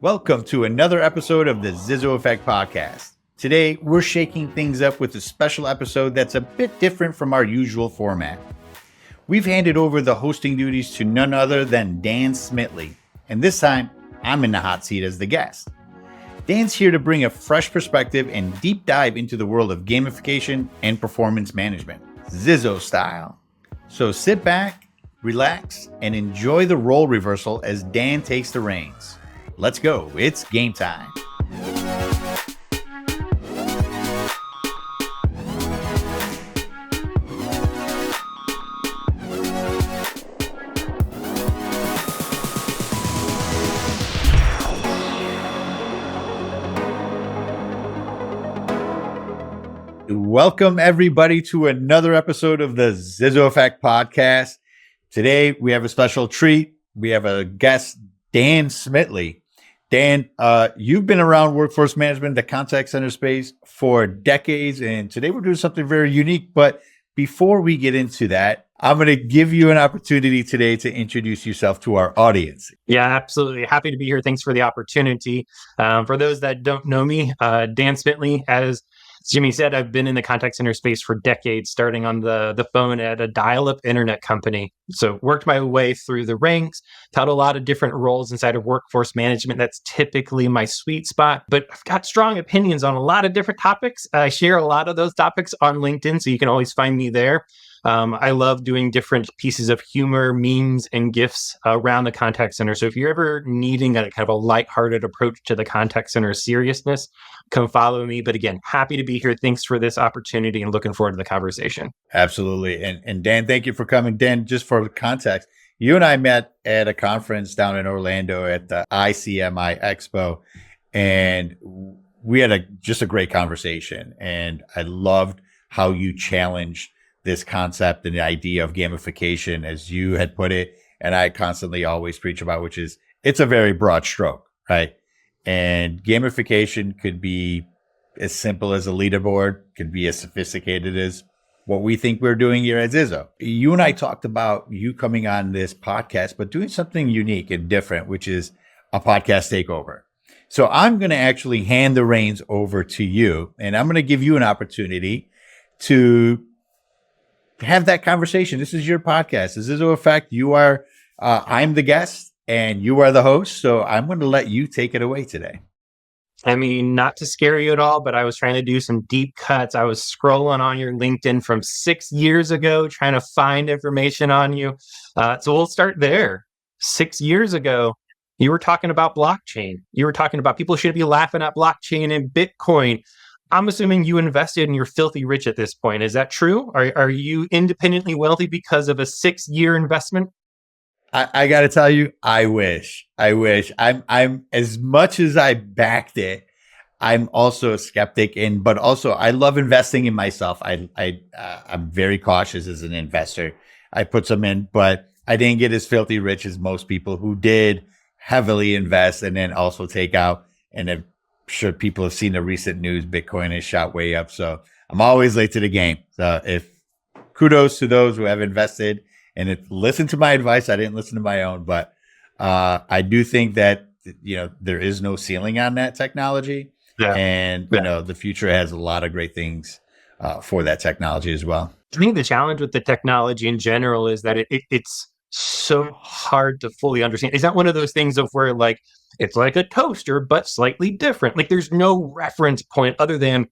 Welcome to another episode of the ZIZO Effect Podcast. Today, we're shaking things up with a special episode that's a bit different from our usual format. We've handed over the hosting duties to none other than Dan Smitley, and this time, I'm in the hot seat as the guest. Dan's here to bring a fresh perspective and deep dive into the world of gamification and performance management, ZIZO style. So sit back, relax, and enjoy the role reversal as Dan takes the reins. Let's go. It's game time. Welcome, everybody, to another episode of the ZIZO Effect Podcast. Today, we have a special treat. We have a guest, Dan Smitley. Dan, you've been around workforce management, the contact center space for decades, and today we're doing something very unique. But before we get into that, I'm going to give you an opportunity today to introduce yourself to our audience. Yeah, absolutely. Happy to be here. Thanks for the opportunity. For those that don't know me, Dan Smitley, as Jimmy said, I've been in the contact center space for decades, starting on the phone at a dial-up internet company. So worked my way through the ranks, held a lot of different roles inside of workforce management. That's typically my sweet spot, but I've got strong opinions on a lot of different topics. I share a lot of those topics on LinkedIn, so you can always find me there. I love doing different pieces of humor, memes, and GIFs around the contact center. So if you're ever needing a kind of a lighthearted approach to the contact center seriousness, come follow me. But again, happy to be here. Thanks for this opportunity and looking forward to the conversation. Absolutely. And Dan, thank you for coming. Dan, just for context, you and I met at a conference down in Orlando at the ICMI Expo, and we had just a great conversation. And I loved how you challenged this concept and the idea of gamification, as you had put it, and I constantly always preach about, which is it's a very broad stroke, right? And gamification could be as simple as a leaderboard, could be as sophisticated as what we think we're doing here at ZIZO. You and I talked about you coming on this podcast, but doing something unique and different, which is a podcast takeover. So I'm going to actually hand the reins over to you, and I'm going to give you an opportunity to have that conversation. This is your podcast. This is ZIZO Effect. You are, I'm the guest and you are the host. So I'm going to let you take it away today. I mean, not to scare you at all, but I was trying to do some deep cuts. I was scrolling on your LinkedIn from 6 years ago, trying to find information on you. So we'll start there. 6 years ago, you were talking about blockchain. You were talking about people should be laughing at blockchain and Bitcoin. I'm assuming you invested and you're filthy rich at this point. Is that true? Are you independently wealthy because of a 6-year investment? I got to tell you, I wish. I'm as much as I backed it, I'm also a skeptic, but also I love investing in myself. I'm very cautious as an investor. I put some in, but I didn't get as filthy rich as most people who did heavily invest and then also take out. And I'm sure people have seen the recent news. Bitcoin has shot way up. So I'm always late to the game. So kudos to those who have invested and listened to my advice. I didn't listen to my own, but I do think that, there is no ceiling on that technology. Yeah. And, the future has a lot of great things for that technology as well. I think the challenge with the technology in general is that it's so hard to fully understand. Is that one of those things of where it's like a toaster, but slightly different? Like there's no reference point other than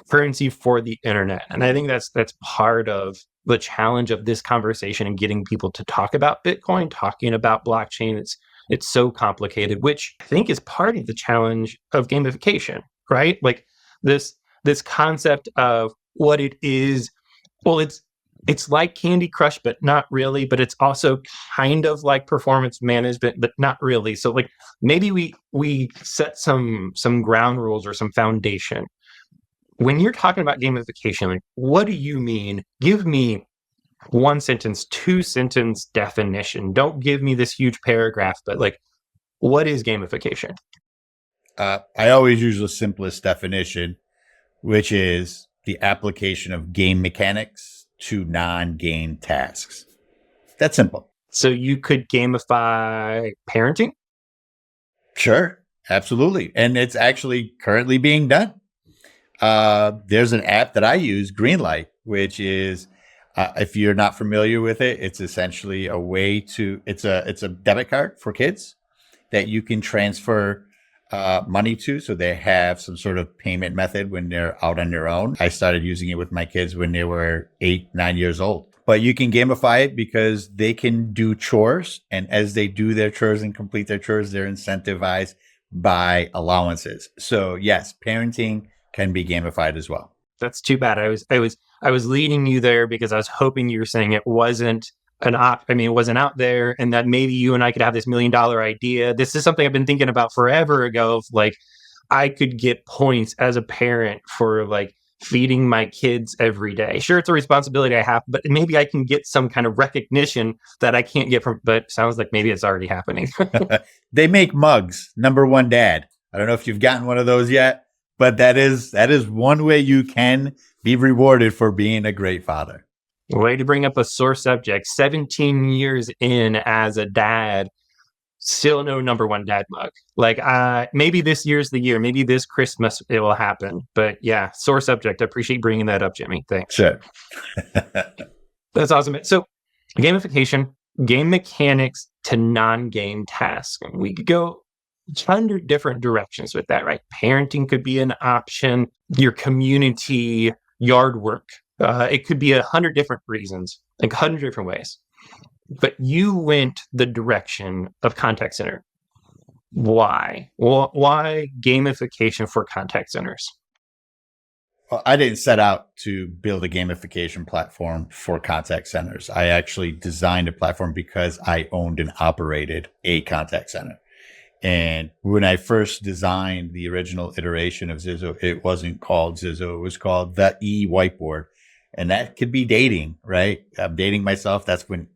currency for the internet. And I think that's part of the challenge of this conversation and getting people to talk about Bitcoin, talking about blockchain. It's so complicated, which I think is part of the challenge of gamification, right? Like this concept of what it is. Well, it's like Candy Crush, but not really. But it's also kind of like performance management, but not really. So maybe we set some ground rules or some foundation. When you're talking about gamification, what do you mean? Give me 1 sentence, 2 sentence definition. Don't give me this huge paragraph, but what is gamification? I always use the simplest definition, which is the application of game mechanics to non-game tasks. That's simple. So you could gamify parenting? Sure. Absolutely. And it's actually currently being done. There's an app that I use, Greenlight, which is, if you're not familiar with it, it's essentially a way to, it's a debit card for kids that you can transfer money to. So they have some sort of payment method when they're out on their own. I started using it with my kids when they were 8, 9 years old. But you can gamify it because they can do chores. And as they do their chores and complete their chores, they're incentivized by allowances. So yes, parenting can be gamified as well. That's too bad. I was leading you there because I was hoping you were saying it wasn't it wasn't out there, and that maybe you and I could have this $1 million idea. This is something I've been thinking about forever ago. Of like, I could get points as a parent for like feeding my kids every day. Sure, it's a responsibility I have, but maybe I can get some kind of recognition that I can't get from. But sounds like maybe it's already happening. They make mugs, number one dad. I don't know if you've gotten one of those yet, but that is one way you can be rewarded for being a great father. Way to bring up a sore subject. 17 years in as a dad, still no number one dad mug. Like, maybe this year's the year. Maybe this Christmas it will happen. But yeah, sore subject. I appreciate bringing that up, Jimmy. Thanks. Sure. That's awesome. So gamification, game mechanics to non-game tasks. We could go 100 different directions with that, right? Parenting could be an option. Your community yard work. It could be 100 different reasons, like 100 different ways. But you went the direction of contact center. Why? Well, why gamification for contact centers? Well, I didn't set out to build a gamification platform for contact centers. I actually designed a platform because I owned and operated a contact center. And when I first designed the original iteration of ZIZO, it wasn't called ZIZO. It was called the E-Whiteboard. And that could be dating, right? I'm dating myself. That's when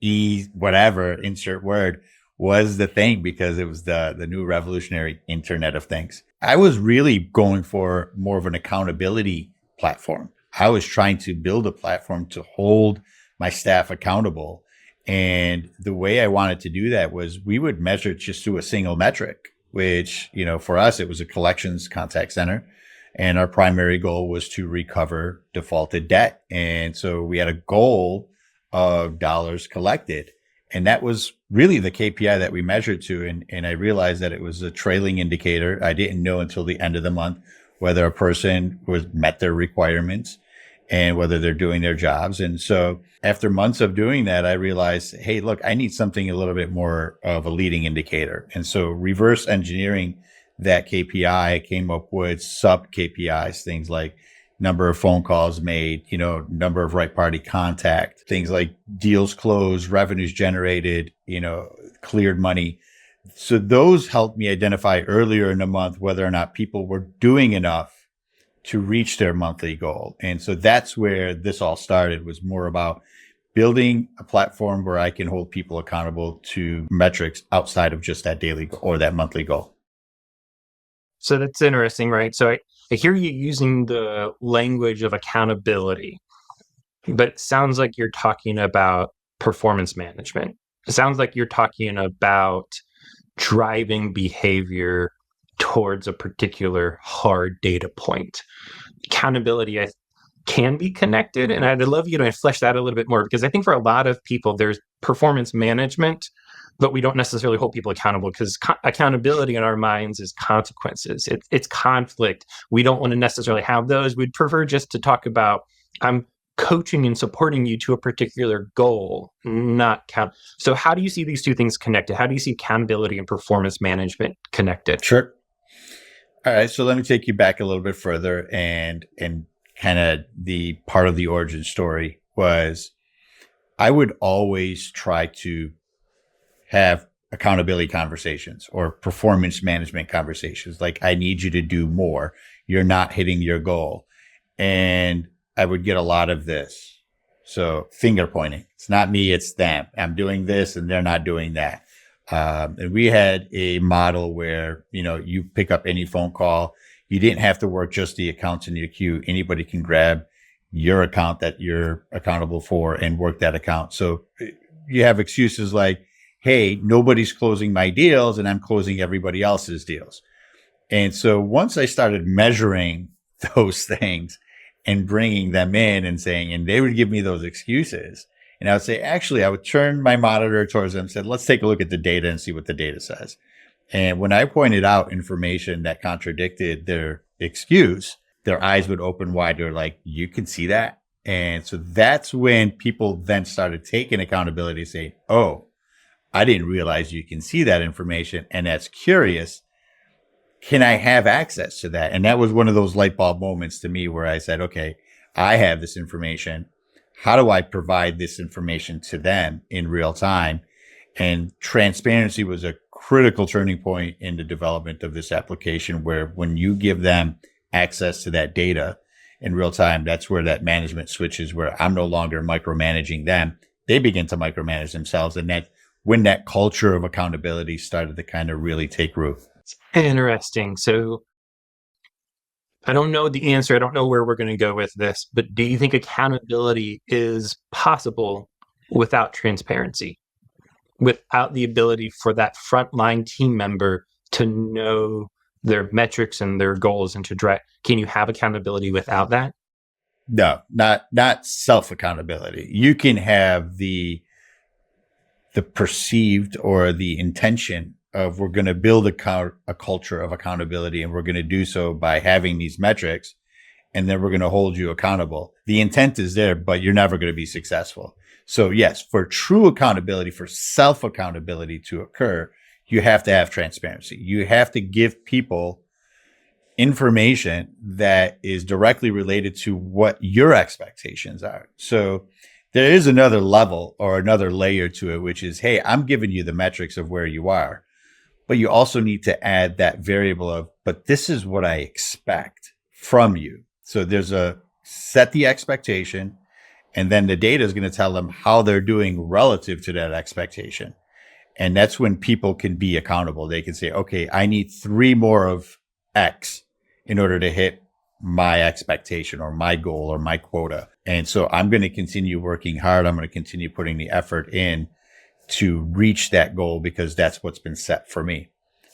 whatever, insert word, was the thing because it was the new revolutionary Internet of Things. I was really going for more of an accountability platform. I was trying to build a platform to hold my staff accountable. And the way I wanted to do that was we would measure just through a single metric, which, for us, it was a collections contact center. And our primary goal was to recover defaulted debt. And so we had a goal of dollars collected. And that was really the KPI that we measured to. And I realized that it was a trailing indicator. I didn't know until the end of the month whether a person met their requirements and whether they're doing their jobs. And so after months of doing that, I realized, hey, look, I need something a little bit more of a leading indicator. And so reverse engineering that KPI, came up with sub KPIs, things like number of phone calls made, number of right party contact, things like deals closed, revenues generated, cleared money. So those helped me identify earlier in the month whether or not people were doing enough to reach their monthly goal. And so that's where this all started, was more about building a platform where I can hold people accountable to metrics outside of just that daily or that monthly goal. So that's interesting, right? So I hear you using the language of accountability, but it sounds like you're talking about performance management. It sounds like you're talking about driving behavior towards a particular hard data point. Accountability can be connected, and I'd love you to flesh that a little bit more, because I think for a lot of people, there's performance management, but we don't necessarily hold people accountable, because accountability in our minds is consequences. It's conflict. We don't want to necessarily have those. We'd prefer just to talk about, I'm coaching and supporting you to a particular goal, not count. So how do you see these two things connected? How do you see accountability and performance management connected? Sure. All right. So let me take you back a little bit further, and kind of the part of the origin story was I would always try to have accountability conversations or performance management conversations. Like, I need you to do more. You're not hitting your goal. And I would get a lot of this. So finger pointing. It's not me, it's them. I'm doing this and they're not doing that. And we had a model where, you pick up any phone call. You didn't have to work just the accounts in your queue. Anybody can grab your account that you're accountable for and work that account. So you have excuses like, hey, nobody's closing my deals and I'm closing everybody else's deals. And so once I started measuring those things and bringing them in and saying, and they would give me those excuses. And I would say, actually, I would turn my monitor towards them and said, let's take a look at the data and see what the data says. And when I pointed out information that contradicted their excuse, their eyes would open wide. They're like, you can see that. And so that's when people then started taking accountability, saying, oh, I didn't realize you can see that information. And that's curious. Can I have access to that? And that was one of those light bulb moments to me where I said, okay, I have this information. How do I provide this information to them in real time? And transparency was a critical turning point in the development of this application, where when you give them access to that data in real time, that's where that management switches, where I'm no longer micromanaging them. They begin to micromanage themselves. And that when that culture of accountability started to kind of really take root. Interesting. So I don't know the answer. I don't know where we're going to go with this, but do you think accountability is possible without transparency, without the ability for that frontline team member to know their metrics and their goals and to drive? Can you have accountability without that? No, not self accountability. You can have the perceived or the intention of, we're going to build a culture of accountability, and we're going to do so by having these metrics, and then we're going to hold you accountable. The intent is there, but you're never going to be successful. So yes, for true accountability, for self accountability to occur, you have to have transparency. You have to give people information that is directly related to what your expectations are. So there is another level or another layer to it, which is, hey, I'm giving you the metrics of where you are. But you also need to add that variable of, but this is what I expect from you. So there's a set the expectation, and then the data is going to tell them how they're doing relative to that expectation. And that's when people can be accountable. They can say, okay, I need 3 more of X in order to hit my expectation or my goal or my quota. And so I'm going to continue working hard. I'm going to continue putting the effort in to reach that goal, because that's what's been set for me.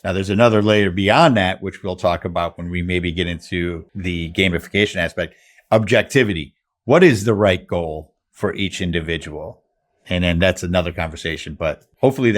Now, there's another layer beyond that, which we'll talk about when we maybe get into the gamification aspect. Objectivity. What is the right goal for each individual? And then that's another conversation, but hopefully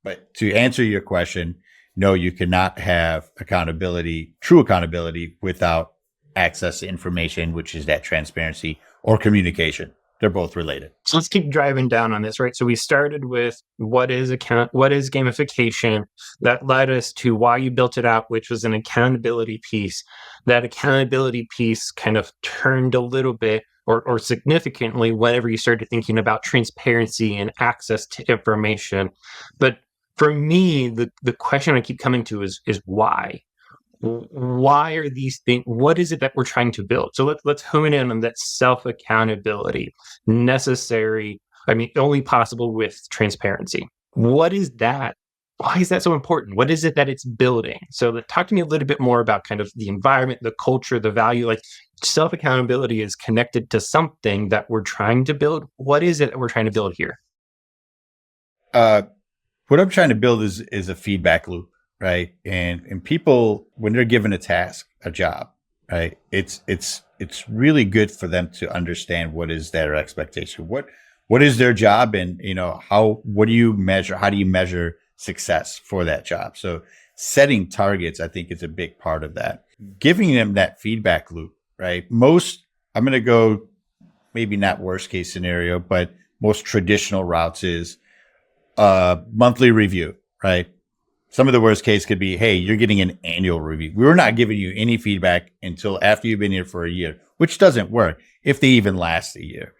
but to answer your question, no, you cannot have accountability, true accountability, without access to information, which is that transparency or communication. They're both related. So let's keep driving down on this, right? So we started with what is gamification. That led us to why you built it out, which was an accountability piece. That accountability piece kind of turned a little bit or significantly whenever you started thinking about transparency and access to information. But for me, the question I keep coming to is why? Why are these things? What is it that we're trying to build? So let's hone in on that self accountability necessary. I mean, only possible with transparency. What is that? Why is that so important? What is it that it's building? So talk to me a little bit more about kind of the environment, the culture, the value. Like, self accountability is connected to something that we're trying to build. What is it that we're trying to build here? What I'm trying to build is a feedback loop. Right. And people, when they're given a task, a job, right, it's really good for them to understand what is their expectation. What is their job, and, what do you measure? How do you measure success for that job? So setting targets, I think, is a big part of that. Giving them that feedback loop, right? I'm going to go maybe not worst case scenario, but most traditional routes is monthly review, right? Some of the worst case could be, hey, you're getting an annual review. We're not giving you any feedback until after you've been here for a year, which doesn't work if they even last a year.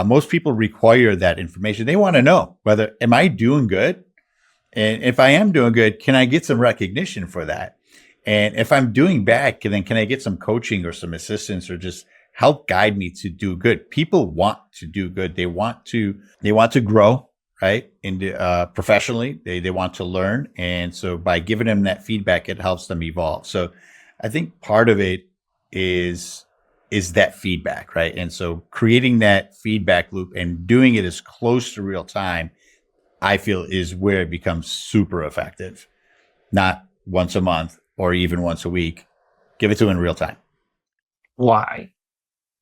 Most people require that information. They want to know whether, am I doing good? And if I am doing good, can I get some recognition for that? And if I'm doing bad, then can I get some coaching or some assistance or just help guide me to do good? People want to do good. They want to grow. Right. And professionally, they want to learn. And so by giving them that feedback, it helps them evolve. So I think part of it is that feedback. Right. And so creating that feedback loop and doing it as close to real time, I feel, is where it becomes super effective. Not once a month or even once a week. Give it to them in real time. Why?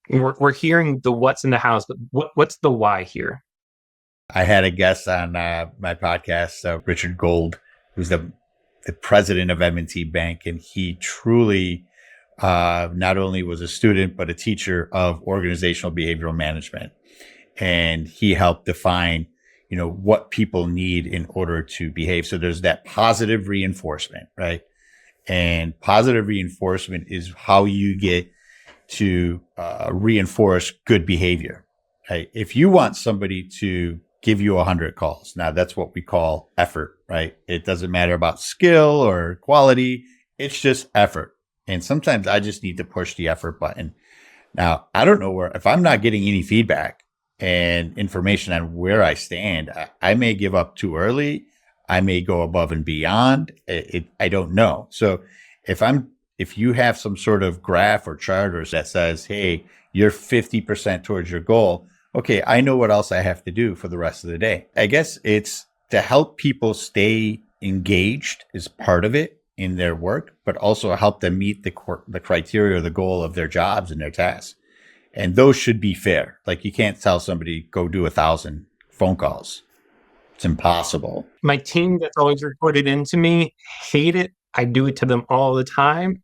We're hearing the what's in the house, but what's the why here? I had a guest on my podcast, Richard Gold, who's the president of M&T Bank, and he truly not only was a student but a teacher of organizational behavioral management, and he helped define, what people need in order to behave. So there's that positive reinforcement, right? And positive reinforcement is how you get to reinforce good behavior. Right? If you want somebody to give you 100 calls, now that's what we call effort, right? It doesn't matter about skill or quality. It's just effort. And sometimes I just need to push the effort button. Now, I don't know if I'm not getting any feedback and information on where I stand, I may give up too early. I may go above and beyond. I don't know. So if you have some sort of graph or chart or that says, hey, you're 50% towards your goal, okay, I know what else I have to do for the rest of the day. I guess it's to help people stay engaged is part of it in their work, but also help them meet the criteria or the goal of their jobs and their tasks. And those should be fair. Like you can't tell somebody, go do 1,000 phone calls. It's impossible. My team that's always reported into me hate it. I do it to them all the time.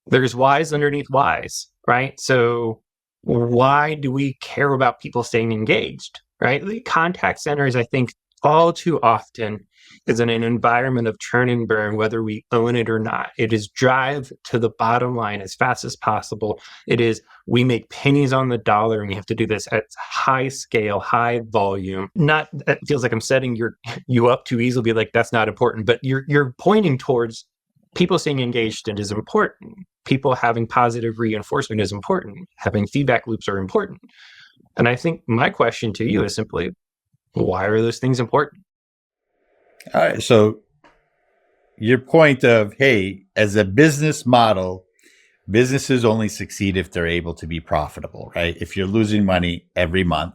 There's whys underneath whys, right? So why do we care about people staying engaged, right? The contact centers, I think, all too often is in an environment of churn and burn, whether we own it or not. It is drive to the bottom line as fast as possible. It is, we make pennies on the dollar and we have to do this at high scale, high volume. It feels like I'm setting you up too easily, be like, that's not important, but you're pointing towards people staying engaged and is important. People having positive reinforcement is important. Having feedback loops are important. And I think my question to you is simply, why are those things important? All right. So your point of, hey, as a business model, businesses only succeed if they're able to be profitable, right? If you're losing money every month,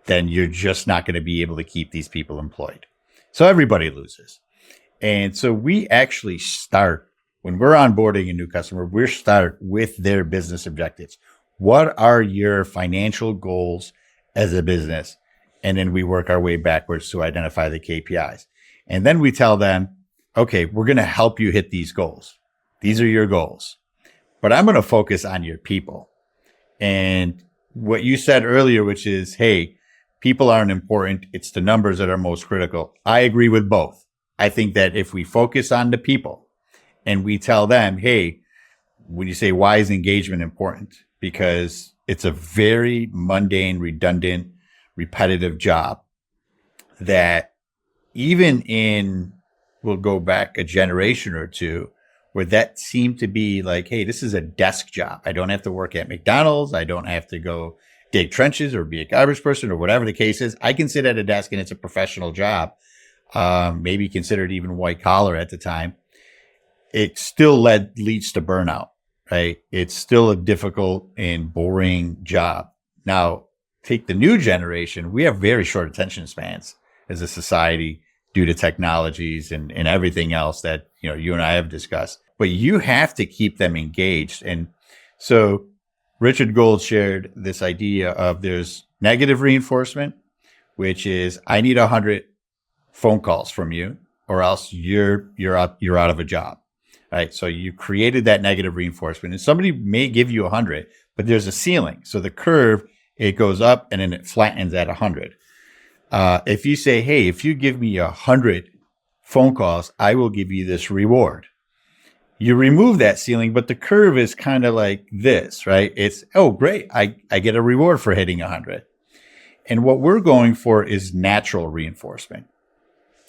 then you're just not going to be able to keep these people employed. So everybody loses. And so we actually start, when we're onboarding a new customer, we start with their business objectives. What are your financial goals as a business? And then we work our way backwards to identify the KPIs. And then we tell them, okay, we're going to help you hit these goals. These are your goals. But I'm going to focus on your people. And what you said earlier, which is, hey, people aren't important. It's the numbers that are most critical. I agree with both. I think that if we focus on the people and we tell them, hey, when you say, why is engagement important? Because it's a very mundane, redundant, repetitive job that we'll go back a generation or two where that seemed to be like, hey, this is a desk job. I don't have to work at McDonald's. I don't have to go dig trenches or be a garbage person or whatever the case is. I can sit at a desk and it's a professional job, maybe considered even white collar at the time. It still leads to burnout, right? It's still a difficult and boring job. Now, take the new generation. We have very short attention spans as a society due to technologies and everything else that, you and I have discussed, but you have to keep them engaged. And so Richard Gold shared this idea of there's negative reinforcement, which is I need 100 phone calls from you or else you're out of a job. Right. So you created that negative reinforcement and somebody may give you 100, but there's a ceiling. So the curve, it goes up and then it flattens at 100. If you say, hey, if you give me 100 phone calls, I will give you this reward. You remove that ceiling, but the curve is kind of like this, right? It's, oh, great. I get a reward for hitting 100. And what we're going for is natural reinforcement.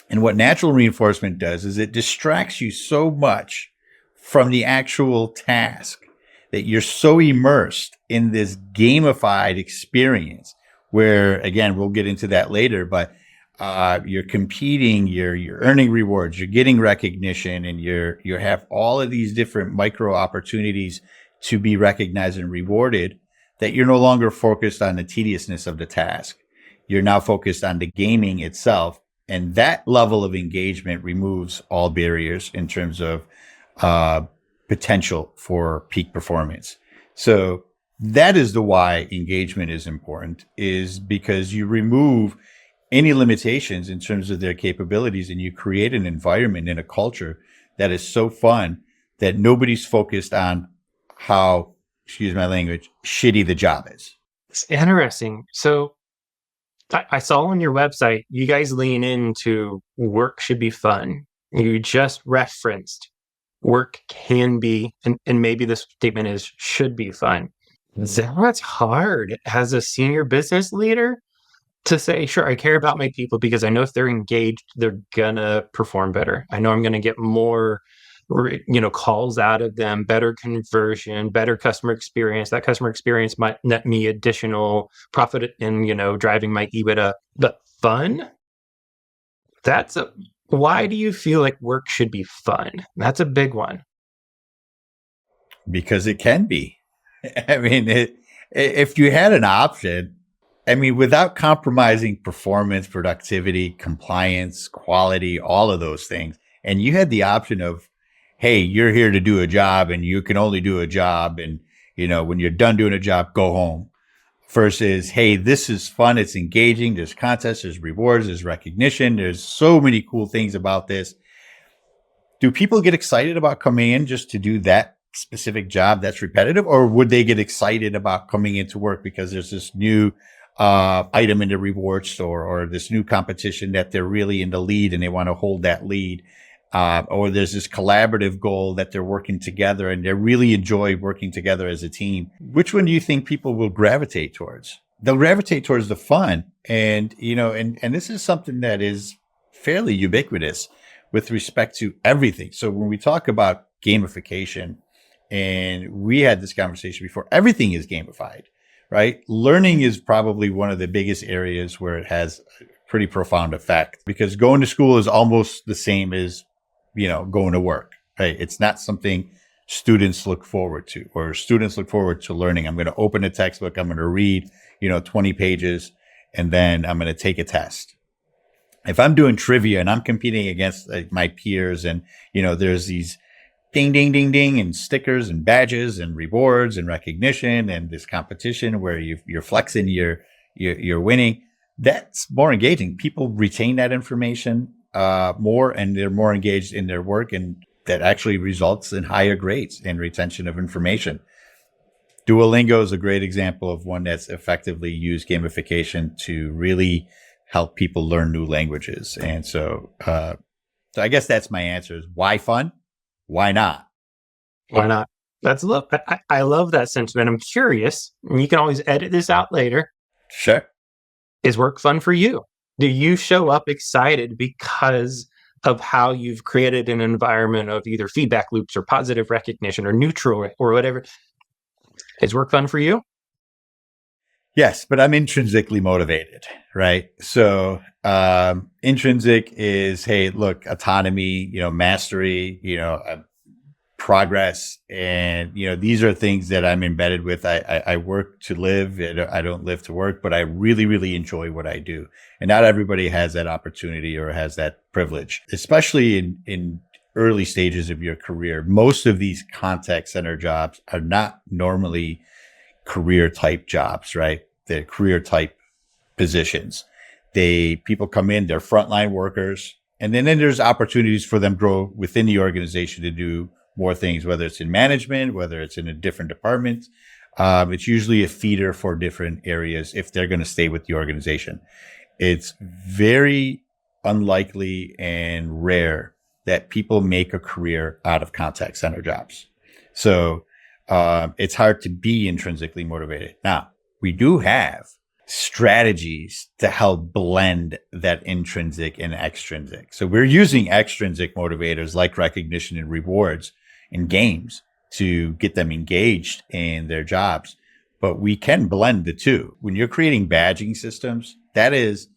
And what natural reinforcement does is it distracts you so much from the actual task that you're so immersed in this gamified experience where, again, we'll get into that later, but you're competing, you're earning rewards, you're getting recognition, and you have all of these different micro opportunities to be recognized and rewarded that you're no longer focused on the tediousness of the task. You're now focused on the gaming itself. And that level of engagement removes all barriers in terms of uh, potential for peak performance. So that is the why engagement is important, is because you remove any limitations in terms of their capabilities and you create an environment and a culture that is so fun that nobody's focused on how, excuse my language, shitty the job is. It's interesting. So I saw on your website, you guys lean into work should be fun. You just referenced work can be, and maybe this statement is should be fun. That's hard as a senior business leader to say, sure, I care about my people because I know if they're engaged, they're gonna perform better. I know I'm gonna get more, calls out of them, better conversion, better customer experience. That customer experience might net me additional profit in, driving my EBITDA. But fun, why do you feel like work should be fun? That's a big one. Because it can be. I mean, if you had an option, I mean, without compromising performance, productivity, compliance, quality, all of those things, and you had the option of, hey, you're here to do a job and you can only do a job. And, when you're done doing a job, go home. Versus, hey, this is fun. It's engaging. There's contests, there's rewards, there's recognition. There's so many cool things about this. Do people get excited about coming in just to do that specific job that's repetitive? Or would they get excited about coming into work because there's this new item in the reward store or this new competition that they're really in the lead and they want to hold that lead? Or there's this collaborative goal that they're working together and they really enjoy working together as a team. Which one do you think people will gravitate towards? They'll gravitate towards the fun. And, and this is something that is fairly ubiquitous with respect to everything. So when we talk about gamification, and we had this conversation before, everything is gamified, right? Learning is probably one of the biggest areas where it has a pretty profound effect because going to school is almost the same as going to work, right? It's not something students look forward to, or students look forward to learning. I'm going to open a textbook. I'm going to read, 20 pages, and then I'm going to take a test. If I'm doing trivia and I'm competing against my peers and, there's these ding, ding, ding, ding, and stickers and badges and rewards and recognition and this competition where you're flexing, you're winning, that's more engaging. People retain that information more and they're more engaged in their work, and that actually results in higher grades and retention of information. Duolingo is a great example of one that's effectively used gamification to really help people learn new languages. And so I guess that's my answer is why fun? Why not? Why not? I love that sentiment. I'm curious, and you can always edit this out later. Sure. Is work fun for you? Do you show up excited because of how you've created an environment of either feedback loops or positive recognition or neutral or whatever? Is work fun for you? Yes, but I'm intrinsically motivated, right? So intrinsic is, hey, look, autonomy, mastery, progress. And, these are things that I'm embedded with. I work to live. I don't live to work, but I really, really enjoy what I do. And not everybody has that opportunity or has that privilege, especially in early stages of your career. Most of these contact center jobs are not normally career type jobs, right? They're career type positions. People come in, they're frontline workers. And then there's opportunities for them to grow within the organization to do more things, whether it's in management, whether it's in a different department. It's usually a feeder for different areas if they're going to stay with the organization. It's very unlikely and rare that people make a career out of contact center jobs. So it's hard to be intrinsically motivated. Now, we do have strategies to help blend that intrinsic and extrinsic. So we're using extrinsic motivators like recognition and rewards in games to get them engaged in their jobs. But we can blend the two. When you're creating badging systems, that is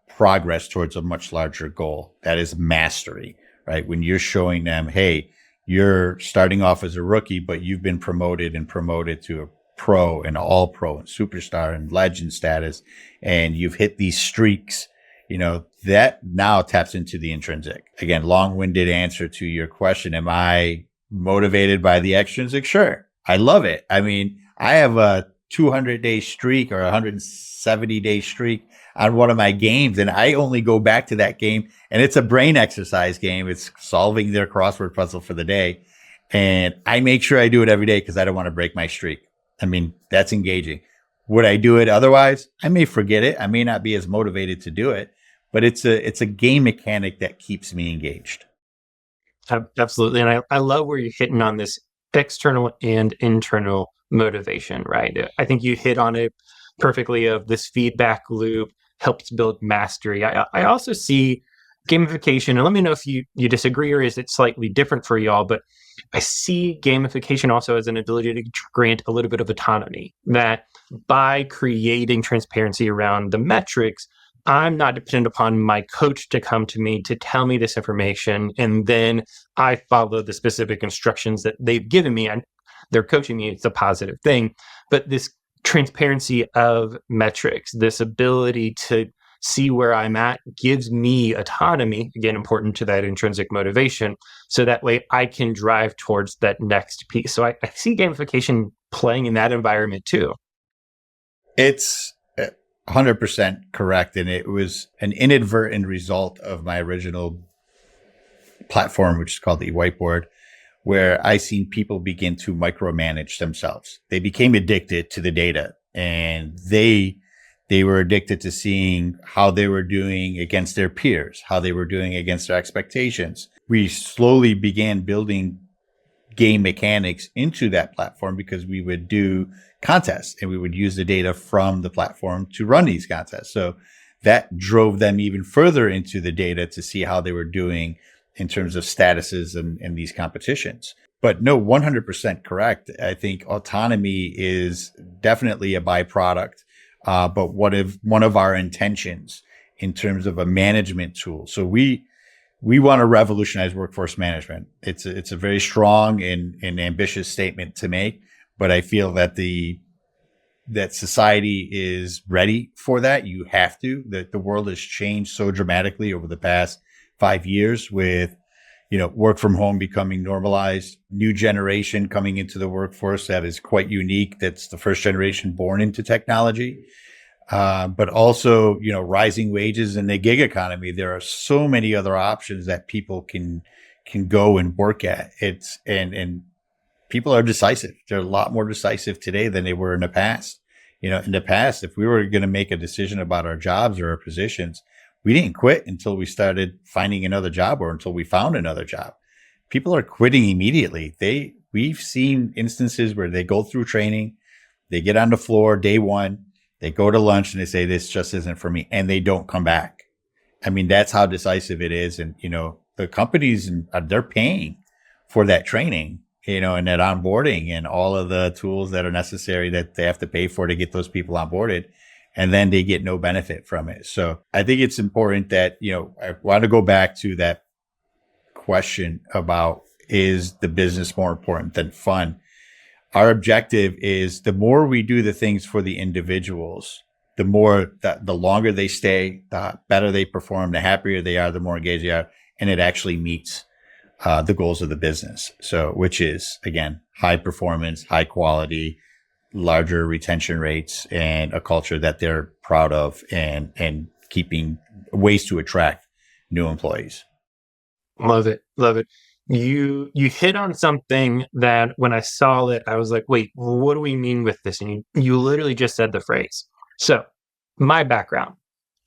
progress towards a much larger goal. That is mastery, right? When you're showing them, hey, you're starting off as a rookie, but you've been promoted to a pro and all pro and superstar and legend status, and you've hit these streaks, that now taps into the intrinsic. Again, long-winded answer to your question. Am I motivated by the extrinsic? Sure. I love it. I mean, I have a 200-day streak or a 170-day streak on one of my games, and I only go back to that game, and it's a brain exercise game. It's solving their crossword puzzle for the day. And I make sure I do it every day because I don't want to break my streak. I mean, that's engaging. Would I do it otherwise? I may forget it. I may not be as motivated to do it, but it's a game mechanic that keeps me engaged. Absolutely. And I love where you're hitting on this external and internal motivation, right? I think you hit on it perfectly of this feedback loop helps build mastery. I also see gamification, and let me know if you disagree or is it slightly different for y'all, but I see gamification also as an ability to grant a little bit of autonomy, that by creating transparency around the metrics, I'm not dependent upon my coach to come to me to tell me this information, and then I follow the specific instructions that they've given me, and they're coaching me. It's a positive thing. But this transparency of metrics, this ability to see where I'm at, gives me autonomy, again, important to that intrinsic motivation. So that way I can drive towards that next piece. So I see gamification playing in that environment too. It's 100% correct. And it was an inadvertent result of my original platform, which is called the whiteboard, where I seen people begin to micromanage themselves. They became addicted to the data, and they were addicted to seeing how they were doing against their peers, how they were doing against their expectations. We slowly began building game mechanics into that platform because we would do contests and we would use the data from the platform to run these contests. So that drove them even further into the data to see how they were doing in terms of statuses and these competitions. But no, 100% correct. I think autonomy is definitely a byproduct, but one of our intentions in terms of a management tool. So we want to revolutionize workforce management. It's a very strong and ambitious statement to make, but I feel that that society is ready for that. You have to. That the world has changed so dramatically over the past 5 years with, work from home becoming normalized, new generation coming into the workforce that is quite unique. That's the first generation born into technology. But also, rising wages in the gig economy. There are so many other options that people can go and work at. And people are decisive. They're a lot more decisive today than they were in the past. In the past, if we were going to make a decision about our jobs or our positions, we didn't quit until we started finding another job or until we found another job. People are quitting immediately. We've seen instances where they go through training, they get on the floor day one, they go to lunch and they say, this just isn't for me. And they don't come back. I mean, that's how decisive it is. And, the companies, they're paying for that training, and that onboarding and all of the tools that are necessary that they have to pay for to get those people onboarded. And then they get no benefit from it. So I think it's important that, I want to go back to that question about, is the business more important than fun? Our objective is the more we do the things for the individuals, the longer they stay, the better they perform, the happier they are, the more engaged they are. And it actually meets the goals of the business. So, which is, again, high performance, high quality, larger retention rates, and a culture that they're proud of, and keeping ways to attract new employees. Love it. Love it. You hit on something that when I saw it, I was like, wait, what do we mean with this? And you literally just said the phrase. So my background,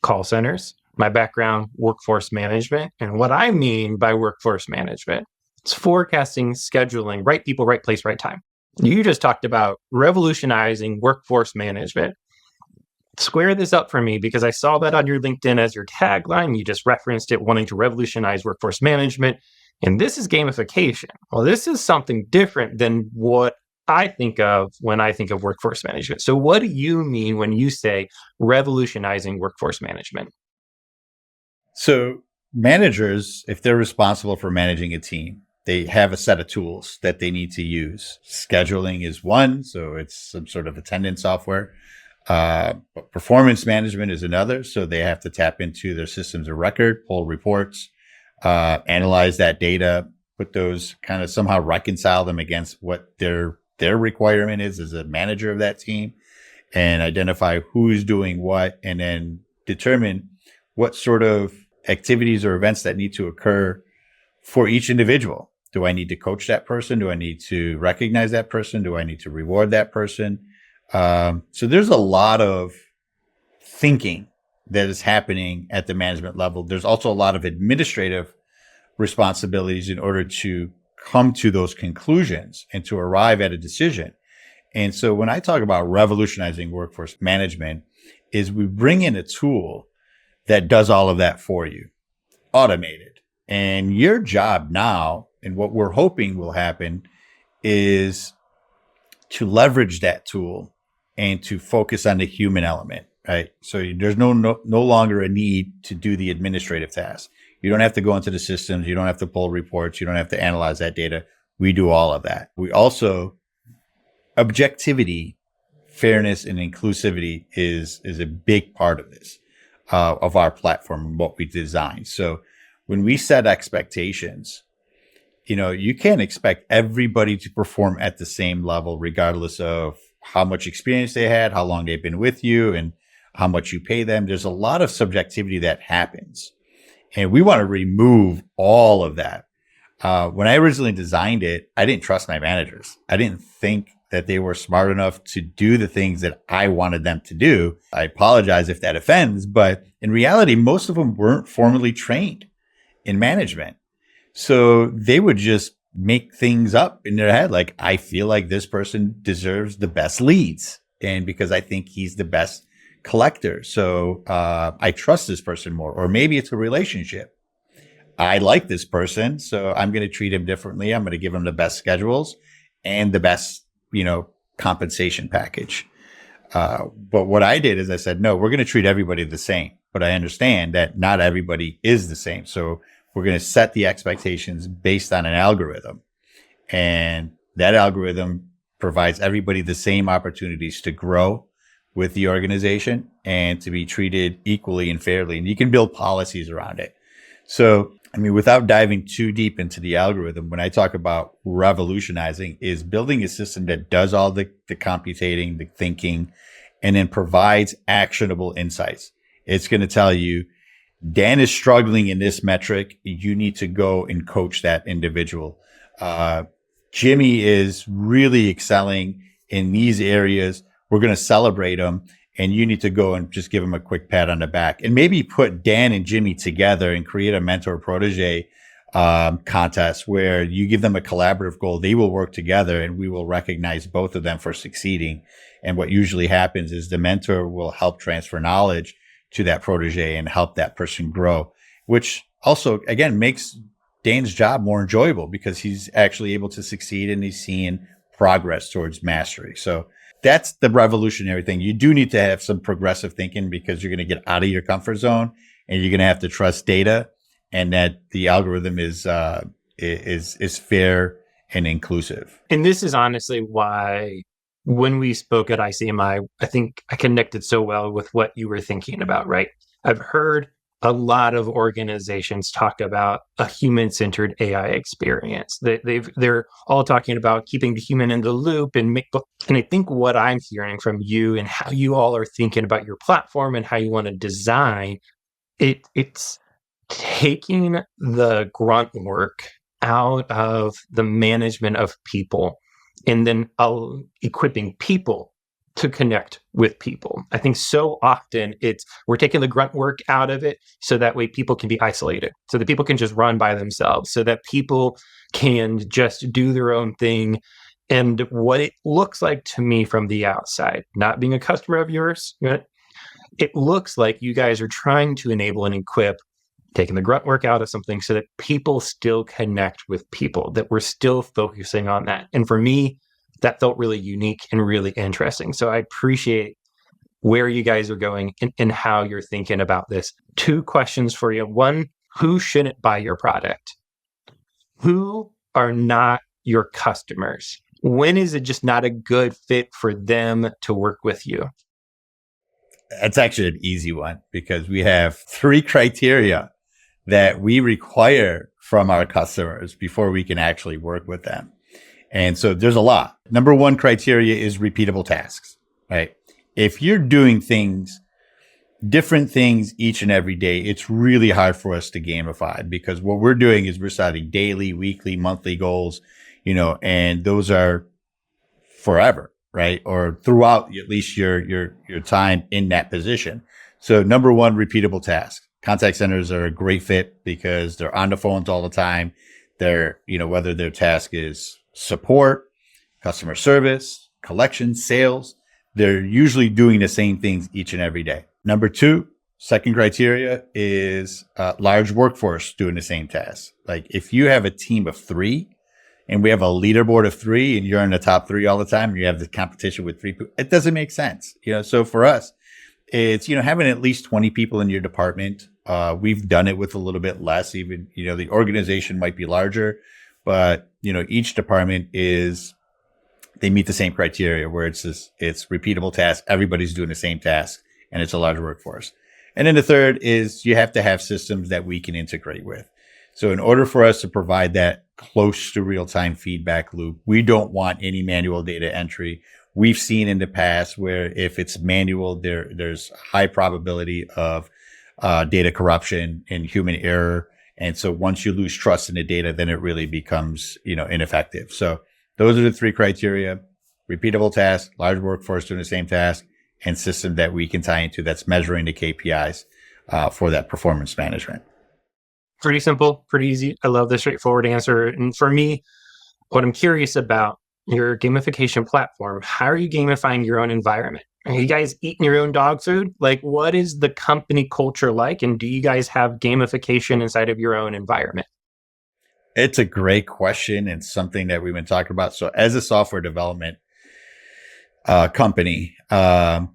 call centers, my background, workforce management. And what I mean by workforce management, it's forecasting, scheduling, right people, right place, right time. You just talked about revolutionizing workforce management. Square this up for me, because I saw that on your LinkedIn as your tagline. You just referenced it, wanting to revolutionize workforce management. And this is gamification. Well, this is something different than what I think of when I think of workforce management. So what do you mean when you say revolutionizing workforce management? So managers, if they're responsible for managing a team, they have a set of tools that they need to use. Scheduling is one, so it's some sort of attendance software. But performance management is another, so they have to tap into their systems of record, pull reports, analyze that data, put those kind of somehow reconcile them against what their requirement is as a manager of that team, and identify who's doing what, and then determine what sort of activities or events that need to occur for each individual. Do I need to coach that person? Do I need to recognize that person? Do I need to reward that person? So there's a lot of thinking that is happening at the management level. There's also a lot of administrative responsibilities in order to come to those conclusions and to arrive at a decision. And so when I talk about revolutionizing workforce management, is we bring in a tool that does all of that for you, automated. And your job now, and what we're hoping will happen, is to leverage that tool and to focus on the human element, right? So there's no longer a need to do the administrative tasks. You don't have to go into the systems. You don't have to pull reports. You don't have to analyze that data. We do all of that. We also, objectivity, fairness, and inclusivity is a big part of this, of our platform and what we design. So when we set expectations, you can't expect everybody to perform at the same level, regardless of how much experience they had, how long they've been with you, and how much you pay them. There's a lot of subjectivity that happens. And we want to remove all of that. When I originally designed it, I didn't trust my managers. I didn't think that they were smart enough to do the things that I wanted them to do. I apologize if that offends, but in reality, most of them weren't formally trained in management. So they would just make things up in their head. Like, I feel like this person deserves the best leads, and because I think he's the best collector. So I trust this person more. Or maybe it's a relationship. I like this person, so I'm going to treat him differently. I'm going to give him the best schedules and the best, compensation package. But what I did is I said, no, we're going to treat everybody the same. But I understand that not everybody is the same. So we're going to set the expectations based on an algorithm. And that algorithm provides everybody the same opportunities to grow with the organization and to be treated equally and fairly. And you can build policies around it. So, without diving too deep into the algorithm, when I talk about revolutionizing, is building a system that does all the computating, the thinking, and then provides actionable insights. It's going to tell you, Dan is struggling in this metric. You need to go and coach that individual. Jimmy is really excelling in these areas. We're going to celebrate him, and you need to go and just give him a quick pat on the back, and maybe put Dan and Jimmy together and create a mentor protege contest where you give them a collaborative goal. They will work together, and we will recognize both of them for succeeding. And what usually happens is the mentor will help transfer knowledge to that protege and help that person grow, which also, again, makes Dan's job more enjoyable because he's actually able to succeed and he's seeing progress towards mastery. So that's the revolutionary thing. You do need to have some progressive thinking because you're going to get out of your comfort zone, and you're going to have to trust data, and that the algorithm is fair and inclusive. And this is honestly why when we spoke at ICMI, I think I connected so well with what you were thinking about, right? I've heard a lot of organizations talk about a human-centered AI experience. They're all talking about keeping the human in the loop, and I think what I'm hearing from you and how you all are thinking about your platform and how you want to design it's taking the grunt work out of the management of people, and then equipping people to connect with people. I think so often we're taking the grunt work out of it so that way people can be isolated, so that people can just run by themselves, so that people can just do their own thing. And what it looks like to me from the outside, not being a customer of yours, it looks like you guys are trying to enable and equip, taking the grunt work out of something so that people still connect with people, that we're still focusing on that. And for me, that felt really unique and really interesting. So I appreciate where you guys are going and how you're thinking about this. 2 questions for you. 1, who shouldn't buy your product? Who are not your customers? When is it just not a good fit for them to work with you? That's actually an easy one because we have 3 criteria that we require from our customers before we can actually work with them. And so there's a lot. Number one criteria is repeatable tasks, right? If you're doing different things each and every day, it's really hard for us to gamify, because what we're doing is we're setting daily, weekly, monthly goals, and those are forever, right? Or throughout at least your time in that position. So number one, repeatable tasks. Contact centers are a great fit because they're on the phones all the time. They're, whether their task is support, customer service, collections, sales, they're usually doing the same things each and every day. Number two, second criteria is large workforce doing the same task. Like if you have a team of 3 and we have a leaderboard of 3 and you're in the top 3 all the time and you have the competition with 3 people, it doesn't make sense. So for us, it's, having at least 20 people in your department. We've done it with a little bit less, even, the organization might be larger, but, each department they meet the same criteria where it's repeatable tasks. Everybody's doing the same task and it's a large workforce. And then the third is you have to have systems that we can integrate with. So in order for us to provide that close to real-time feedback loop, we don't want any manual data entry. We've seen in the past where if it's manual, there's high probability of data corruption and human error. And so once you lose trust in the data, then it really becomes, ineffective. So those are the 3 criteria: repeatable tasks, large workforce doing the same task, and system that we can tie into that's measuring the KPIs for that performance management. Pretty simple, pretty easy. I love the straightforward answer. And for me, what I'm curious about your gamification platform, how are you gamifying your own environment? Are you guys eating your own dog food? Like, what is the company culture like? And do you guys have gamification inside of your own environment? It's a great question and something that we've been talking about. So as a software development company,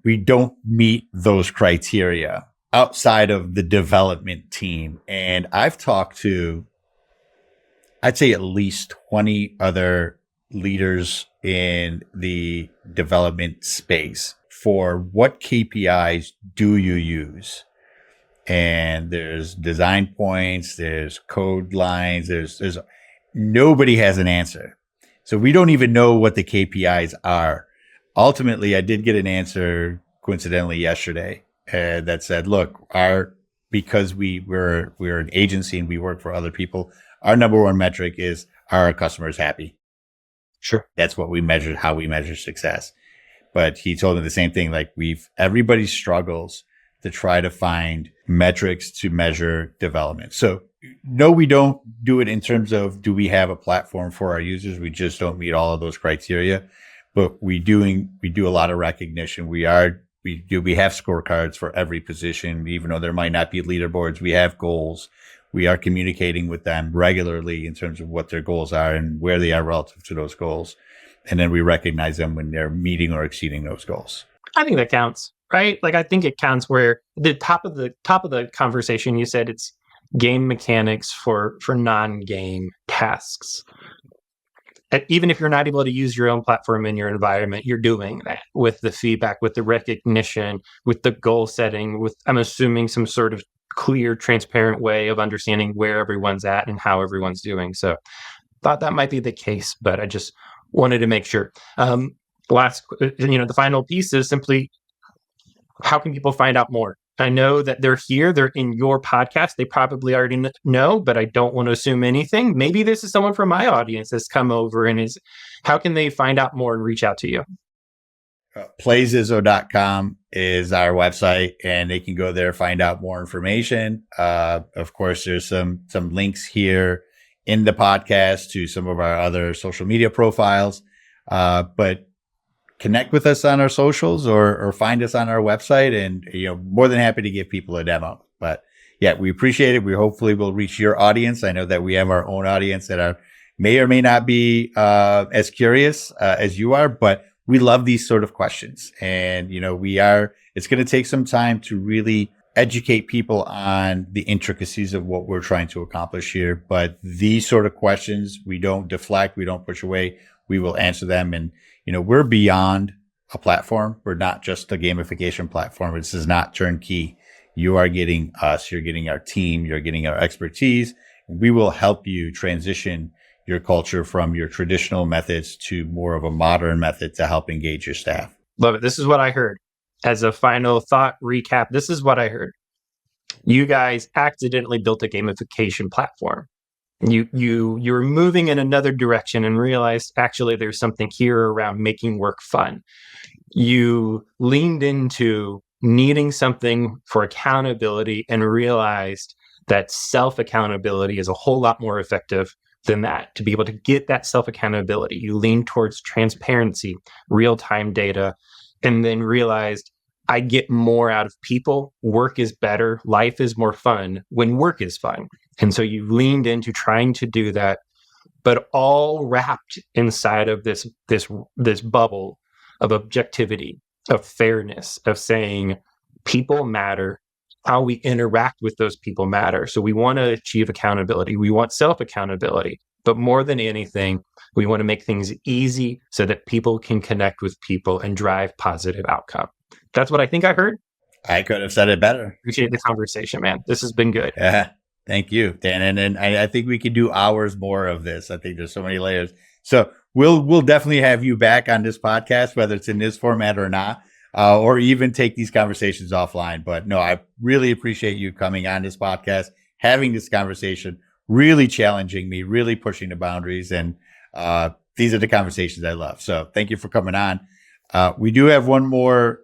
we don't meet those criteria outside of the development team. And I've talked to, I'd say, at least 20 other leaders in the development space for what KPIs do you use? And there's design points, there's code lines, there's nobody has an answer. So we don't even know what the KPIs are. Ultimately, I did get an answer coincidentally yesterday that said, look, because we're an agency and we work for other people, our number one metric is, are our customers happy? Sure. That's what we measure, how we measure success. But he told me the same thing. Like everybody struggles to try to find metrics to measure development. So no, we don't do it in terms of, do we have a platform for our users? We just don't meet all of those criteria, but we do a lot of recognition. We have scorecards for every position, even though there might not be leaderboards. We have goals. We are communicating with them regularly in terms of what their goals are and where they are relative to those goals. And then we recognize them when they're meeting or exceeding those goals. I think that counts, right? Like, I think it counts where the top of the conversation, you said it's game mechanics for non-game tasks. And even if you're not able to use your own platform in your environment, you're doing that with the feedback, with the recognition, with the goal setting, with, I'm assuming, some sort of clear, transparent way of understanding where everyone's at and how everyone's doing. So thought that might be the case, but I just wanted to make sure. The final piece is simply, how can people find out more? I know that they're here, they're in your podcast. They probably already know, but I don't want to assume anything. Maybe this is someone from my audience that's come over and how can they find out more and reach out to you? PlayZIZO.com is our website, and they can go there, find out more information. Of course, there's some links here in the podcast to some of our other social media profiles. But connect with us on our socials or find us on our website, and more than happy to give people a demo. But yeah, we appreciate it. We hopefully will reach your audience. I know that we have our own audience that may or may not be as curious as you are, but we love these sort of questions. And it's going to take some time to really educate people on the intricacies of what we're trying to accomplish here. But these sort of questions, we don't deflect, we don't push away. We will answer them. And, we're beyond a platform. We're not just a gamification platform. This is not turnkey. You are getting us, you're getting our team, you're getting our expertise, We will help you transition your culture from your traditional methods to more of a modern method to help engage your staff. Love it. This is what I heard. As a final thought recap, this is what I heard. You guys accidentally built a gamification platform. You were moving in another direction and realized actually there's something here around making work fun. You leaned into needing something for accountability and realized that self-accountability is a whole lot more effective than that. To be able to get that self-accountability, you lean towards transparency, real-time data, and then realized I get more out of people. Work is better. Life is more fun when work is fun. And so you leaned into trying to do that, but all wrapped inside of this bubble of objectivity, of fairness, of saying people matter. How we interact with those people matter. So we want to achieve accountability. We want self-accountability. But more than anything, we want to make things easy so that people can connect with people and drive positive outcome. That's what I think I heard. I could have said it better. Appreciate the conversation, man. This has been good. Yeah. Thank you, Dan. And I think we could do hours more of this. I think there's so many layers. So we'll definitely have you back on this podcast, whether it's in this format or not, or even take these conversations offline. But no, I really appreciate you coming on this podcast, having this conversation, really challenging me, really pushing the boundaries. And these are the conversations I love. So thank you for coming on. We do have one more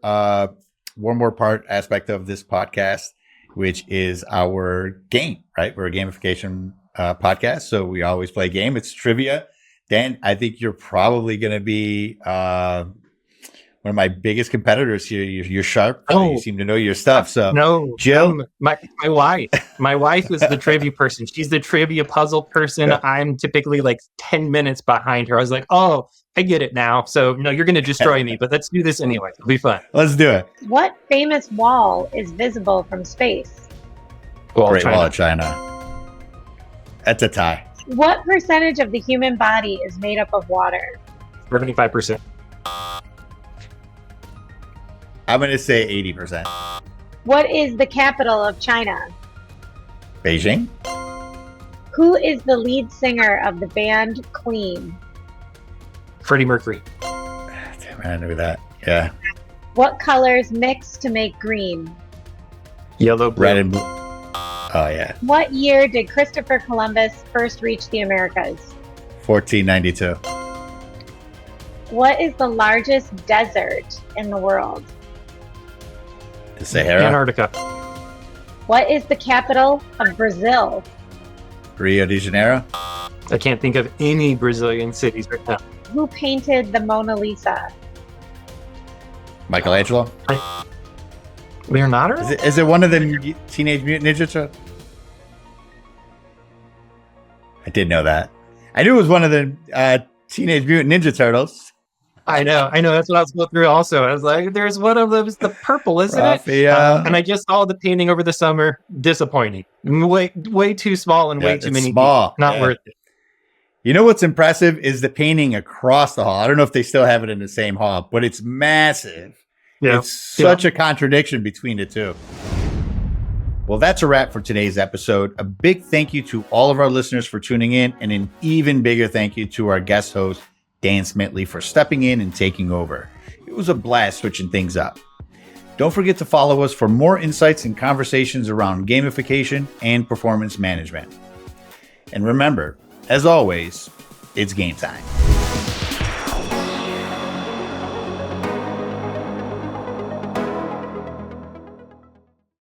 aspect of this podcast, which is our game, right? We're a gamification podcast. So we always play a game. It's trivia. Dan, I think you're probably going to be one of my biggest competitors here. You're sharp. You seem to know your stuff. So no, Jill, my wife is the trivia person. She's the trivia puzzle person. Yeah. I'm typically like 10 minutes behind her. I was like, oh, I get it now. So no, you're going to destroy me, but let's do this anyway. It'll be fun. Let's do it. What famous wall is visible from space? Great Wall of China. That's a tie. What percentage of the human body is made up of water? 75%. I'm going to say 80%. What is the capital of China? Beijing. Who is the lead singer of the band Queen? Freddie Mercury. Damn, I knew that. Yeah. What colors mix to make green? Yellow, blue. Red, and blue. Oh, yeah. What year did Christopher Columbus first reach the Americas? 1492. What is the largest desert in the world? The Sahara. Antarctica. What is the capital of Brazil? Rio de Janeiro. I can't think of any Brazilian cities right now. Who painted the Mona Lisa? Michelangelo. Leonardo? Is it one of the Teenage Mutant Ninja Turtles? I did know that. I knew it was one of the Teenage Mutant Ninja Turtles. I know. That's what I was going through also. I was like, there's one of them, the purple, isn't it? And I just saw the painting over the summer. Disappointing. Way too small and way too many small. People. Not worth it. You know what's impressive is the painting across the hall. I don't know if they still have it in the same hall, but it's massive. Yeah. It's such a contradiction between the two. Well, that's a wrap for today's episode. A big thank you to all of our listeners for tuning in, and an even bigger thank you to our guest host, Dan Smitley, for stepping in and taking over. It was a blast switching things up. Don't forget to follow us for more insights and conversations around gamification and performance management. And remember, as always, it's game time.